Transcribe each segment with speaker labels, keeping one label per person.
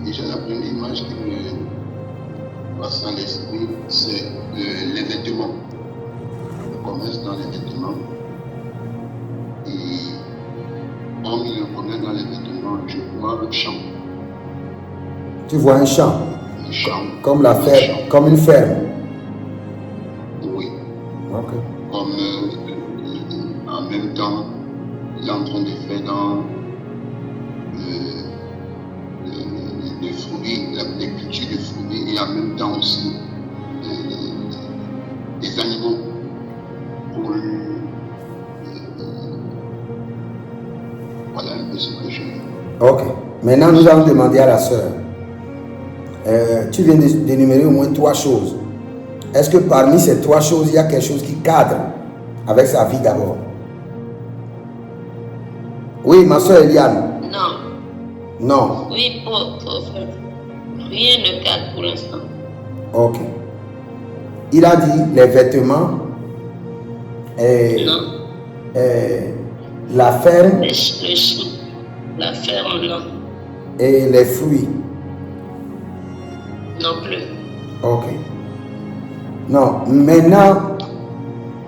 Speaker 1: Déjà, la première image qui me passe à l'esprit, c'est les vêtements. On commence dans les vêtements. Et parmi le commerce dans les vêtements, je vois le champ.
Speaker 2: Tu vois un champ,
Speaker 1: Un champ.
Speaker 2: comme la ferme, comme une ferme.
Speaker 1: Oui.
Speaker 2: Ok.
Speaker 1: Comme en même temps, il est en train de faire dans les fruits, les cultures de fruits, et en même temps aussi des animaux. Voilà un peu ce que je veux.
Speaker 2: Ok. Maintenant, nous allons demander à la sœur. Tu viens d'énumérer au moins 3 choses. Est-ce que parmi ces 3 choses, il y a quelque chose qui cadre avec sa vie d'abord? Oui, ma sœur Eliane.
Speaker 3: Non.
Speaker 2: Non.
Speaker 3: Oui, pour rien ne cadre pour l'instant.
Speaker 2: Ok. Il a dit les vêtements,
Speaker 3: Non.
Speaker 2: la ferme
Speaker 3: Le champ, la ferme, non.
Speaker 2: et les fruits.
Speaker 3: Non plus.
Speaker 2: Ok. Non, maintenant,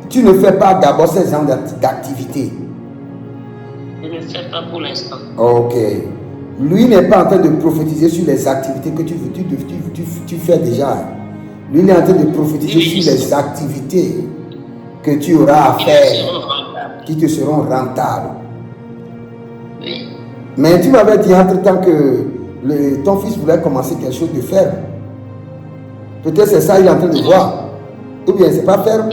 Speaker 2: tu ne fais pas d'abord ces genres d'activités.
Speaker 3: Je ne fais pas pour l'instant.
Speaker 2: Ok. Lui n'est pas en train de prophétiser sur les activités que tu fais déjà. Lui, il est en train de prophétiser
Speaker 3: Oui,
Speaker 2: sur les activités que tu auras à
Speaker 3: Ils
Speaker 2: faire,
Speaker 3: seront rentables.
Speaker 2: qui te seront rentables.
Speaker 3: Oui.
Speaker 2: Mais tu m'avais dit entre-temps que ton fils voulait commencer quelque chose de ferme. Peut-être c'est ça qu'il est en train de voir. Ou bien c'est pas ferme.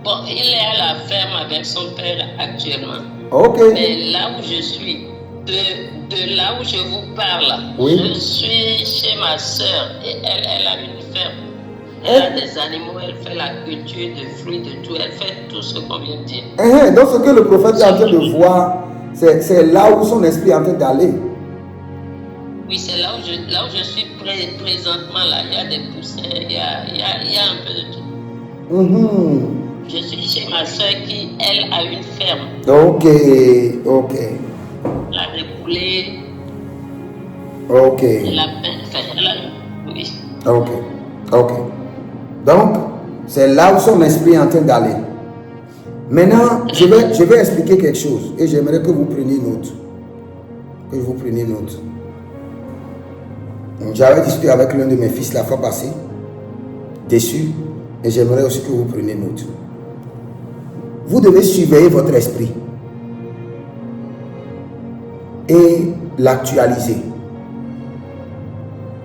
Speaker 3: Bon, il est à la ferme avec son père actuellement.
Speaker 2: Ok.
Speaker 3: Mais là où je suis, de là où je vous parle,
Speaker 2: Oui.
Speaker 3: je suis chez ma soeur et elle a une ferme. Elle a des animaux, elle fait la culture de fruits, de tout. Elle fait tout ce qu'on vient de dire.
Speaker 2: Donc ce que le prophète est en train de voir, c'est là où son esprit est en train d'aller.
Speaker 3: Oui, c'est là où je suis présentement. Là, il y a des poussins, il y a un peu de tout. Je suis chez ma soeur qui, elle, a une ferme.
Speaker 2: Ok.
Speaker 3: Elle a des poulets,
Speaker 2: Ok.
Speaker 3: des lapins, oui.
Speaker 2: Ok. Donc, c'est là où son esprit est en train d'aller. Maintenant, je vais expliquer quelque chose et j'aimerais que vous preniez note. J'avais discuté avec l'un de mes fils la fois passée, dessus, et j'aimerais aussi que vous preniez note. Vous devez surveiller votre esprit et l'actualiser.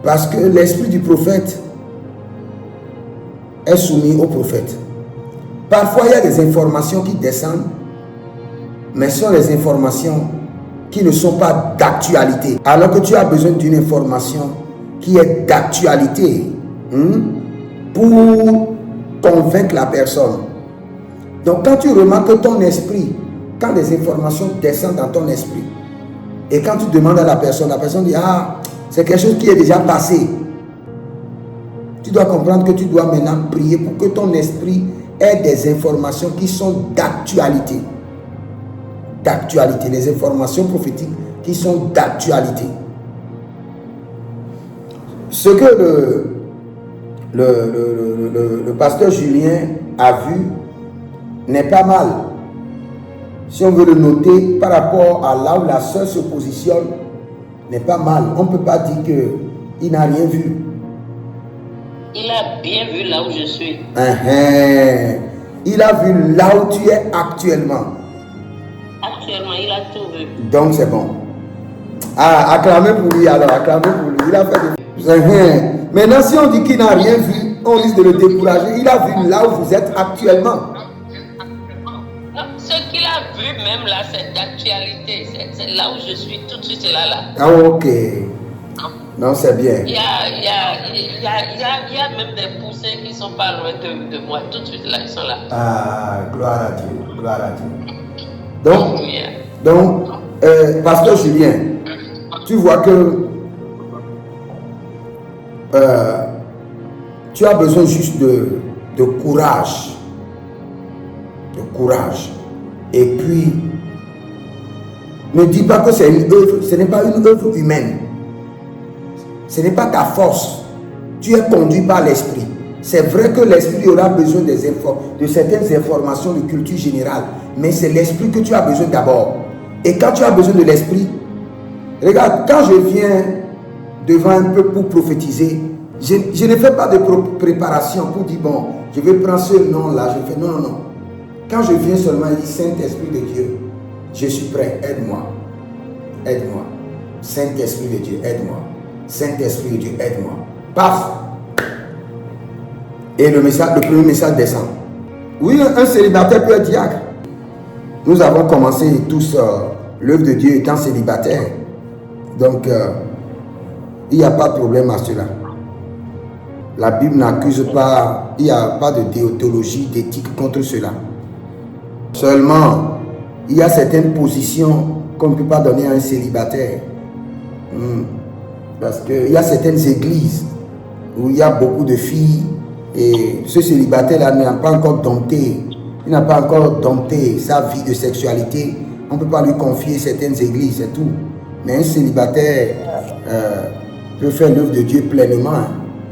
Speaker 2: Parce que l'esprit du prophète est soumis au prophète. Parfois, il y a des informations qui descendent, mais ce sont des informations qui ne sont pas d'actualité. Alors que tu as besoin d'une information qui est d'actualité pour convaincre la personne. Donc, quand tu remarques que ton esprit, quand des informations descendent dans ton esprit, et quand tu demandes à la personne dit, c'est quelque chose qui est déjà passé. Tu dois comprendre que tu dois maintenant prier pour que ton esprit ait des informations qui sont d'actualité. D'actualité, les informations prophétiques qui sont d'actualité. Ce que le pasteur Julien a vu n'est pas mal. Si on veut le noter par rapport à là où la sœur se positionne, n'est pas mal. On ne peut pas dire qu'il n'a rien vu.
Speaker 3: Il a bien vu là où je suis.
Speaker 2: Il a vu là où tu es actuellement.
Speaker 3: Actuellement, il a tout vu.
Speaker 2: Donc c'est bon. Acclamez pour lui alors, acclamez pour lui. Il a fait des... Maintenant, si on dit qu'il n'a rien vu, on risque de le décourager. Il a vu là où vous êtes actuellement.
Speaker 3: Ce qu'il a vu même là, c'est d'actualité. C'est là où je suis tout de suite là.
Speaker 2: Ok. Non, c'est bien.
Speaker 3: Il y a même des poussins qui ne sont pas loin de moi. Tout de suite là, ils sont là.
Speaker 2: Gloire à Dieu. Gloire à Dieu. Donc, pasteur Julien, tu vois que tu as besoin juste de courage. De courage. Et puis, Ne dis pas que c'est une œuvre, ce n'est pas une œuvre humaine. Ce n'est pas ta force. Tu es conduit par l'esprit. C'est vrai que l'esprit aura besoin de certaines informations de culture générale, mais c'est l'esprit que tu as besoin d'abord. Et quand tu as besoin de l'esprit, regarde, quand je viens devant un peuple pour prophétiser, je ne fais pas de préparation pour dire, bon, je vais prendre ce nom-là, je fais, non. Quand je viens seulement, il dit, Saint-Esprit de Dieu, je suis prêt, aide-moi. Aide-moi. Saint-Esprit de Dieu, aide-moi. Saint-Esprit de Dieu, aide-moi. Paf! Et le premier message descend. Oui, un célibataire peut être diacre. Nous avons commencé tous l'œuvre de Dieu étant célibataire. Donc, il n'y a pas de problème à cela. La Bible n'accuse pas, il n'y a pas de déontologie, d'éthique contre cela. Seulement, il y a certaines positions qu'on ne peut pas donner à un célibataire. Parce qu'il y a certaines églises où il y a beaucoup de filles et ce célibataire-là n'a pas encore dompté. Il n'a pas encore dompté sa vie de sexualité. On ne peut pas lui confier certaines églises, c'est tout. Mais un célibataire peut faire l'œuvre de Dieu pleinement.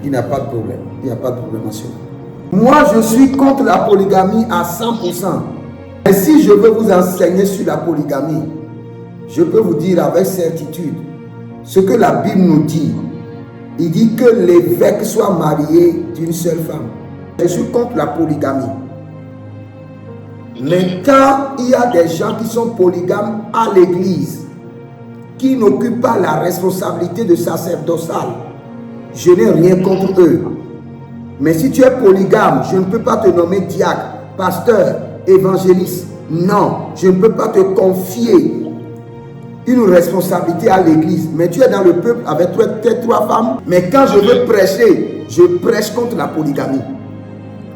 Speaker 2: Il n'a pas de problème. Il n'y a pas de problème à cela. Moi, je suis contre la polygamie à 100%. Et si je veux vous enseigner sur la polygamie, je peux vous dire avec certitude ce que la Bible nous dit. Il dit que l'évêque soit marié d'une seule femme. Je suis contre la polygamie. Mais quand il y a des gens qui sont polygames à l'église, qui n'occupent pas la responsabilité de sacerdotale, je n'ai rien contre eux. Mais si tu es polygame, je ne peux pas te nommer diacre, pasteur, évangéliste. Non, je ne peux pas te confier une responsabilité à l'église. Mais tu es dans le peuple avec peut-être 3 femmes. Mais quand je veux prêcher, je prêche contre la polygamie.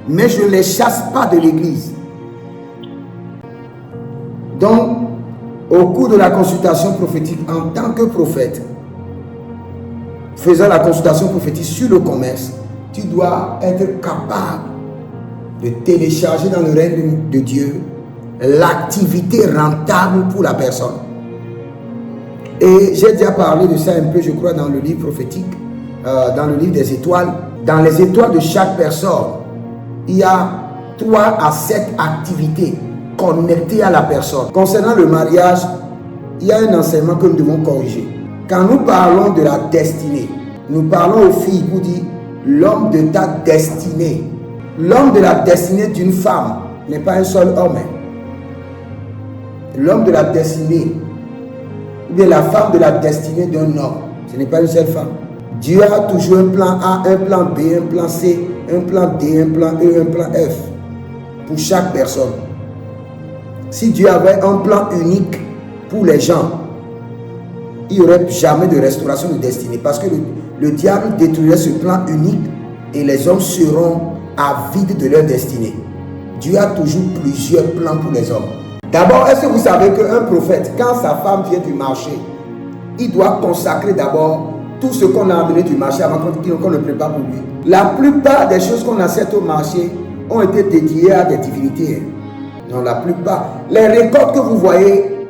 Speaker 2: Mais je ne les chasse pas de l'église. Donc, au cours de la consultation prophétique, en tant que prophète, faisant la consultation prophétique sur le commerce, tu dois être capable de télécharger dans le règne de Dieu l'activité rentable pour la personne. Et j'ai déjà parlé de ça un peu, je crois, dans le livre prophétique, dans le livre des étoiles. Dans les étoiles de chaque personne, il y a 3 à 7 activités connectées à la personne. Concernant le mariage, il y a un enseignement que nous devons corriger. Quand nous parlons de la destinée, nous parlons aux filles pour dire l'homme de ta destinée. L'homme de la destinée d'une femme n'est pas un seul homme. L'homme de la destinée, ou bien la femme de la destinée d'un homme, ce n'est pas une seule femme. Dieu a toujours un plan A, un plan B, un plan C, un plan D, un plan E, un plan F pour chaque personne. Si Dieu avait un plan unique pour les gens, il n'y aurait jamais de restauration de destinée, parce que le diable détruirait ce plan unique et les hommes seront avides de leur destinée. Dieu a toujours plusieurs plans pour les hommes. D'abord, est-ce que vous savez qu'un prophète, quand sa femme vient du marché, il doit consacrer d'abord tout ce qu'on a amené du marché avant qu'on le prépare pour lui. La plupart des choses qu'on achète au marché ont été dédiées à des divinités. Non, la plupart. Les récoltes que vous voyez,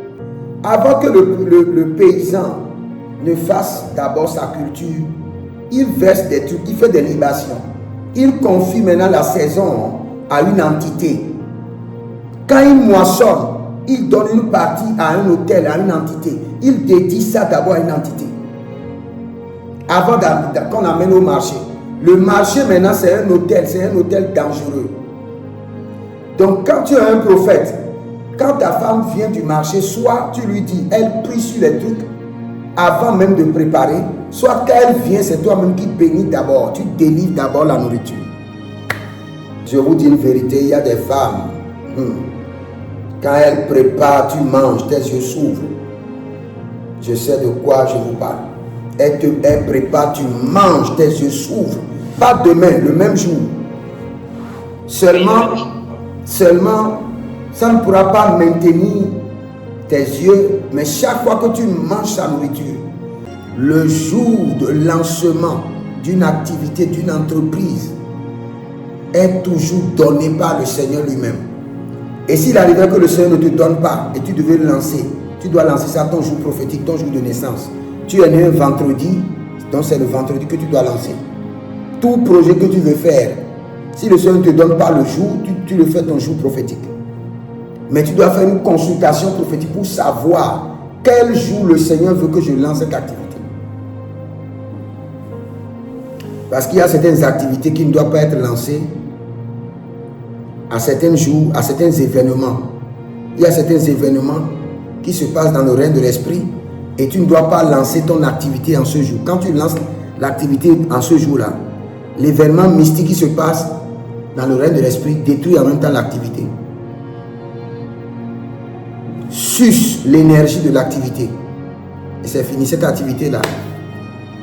Speaker 2: avant que le paysan ne fasse d'abord sa culture, il verse des trucs, il fait des libations. Il confie maintenant la saison à une entité. Quand il moissonne, il donne une partie à un hôtel, à une entité. Il dédie ça d'abord à une entité. Avant qu'on amène au marché. Le marché maintenant c'est un hôtel dangereux. Donc quand tu es un prophète, quand ta femme vient du marché, soit tu lui dis, elle prie sur les trucs avant même de préparer, soit quand elle vient, c'est toi-même qui bénis d'abord, tu délivres d'abord la nourriture. Je vous dis une vérité, il y a des femmes, quand elles préparent, tu manges, tes yeux s'ouvrent. Je sais de quoi je vous parle. Elle prépare, tu manges, tes yeux s'ouvrent. Pas demain, le même jour. Seulement, ça ne pourra pas maintenir tes yeux, mais chaque fois que tu manges sa nourriture, le jour de lancement d'une activité, d'une entreprise, est toujours donné par le Seigneur lui-même. Et s'il arrivait que le Seigneur ne te donne pas et tu devais le lancer, Tu dois lancer ça ton jour prophétique, ton jour de naissance. Tu es né un vendredi, donc c'est le vendredi que tu dois lancer. Tout projet que tu veux faire, si le Seigneur ne te donne pas le jour, tu le fais ton jour prophétique. Mais tu dois faire une consultation prophétique pour savoir quel jour le Seigneur veut que je lance cette activité. Parce qu'il y a certaines activités qui ne doivent pas être lancées à certains jours, à certains événements. Il y a certains événements qui se passent dans le règne de l'esprit et tu ne dois pas lancer ton activité en ce jour. Quand tu lances l'activité en ce jour-là, l'événement mystique qui se passe dans le règne de l'esprit détruit en même temps l'activité. Suce l'énergie de l'activité. Et c'est fini, cette activité-là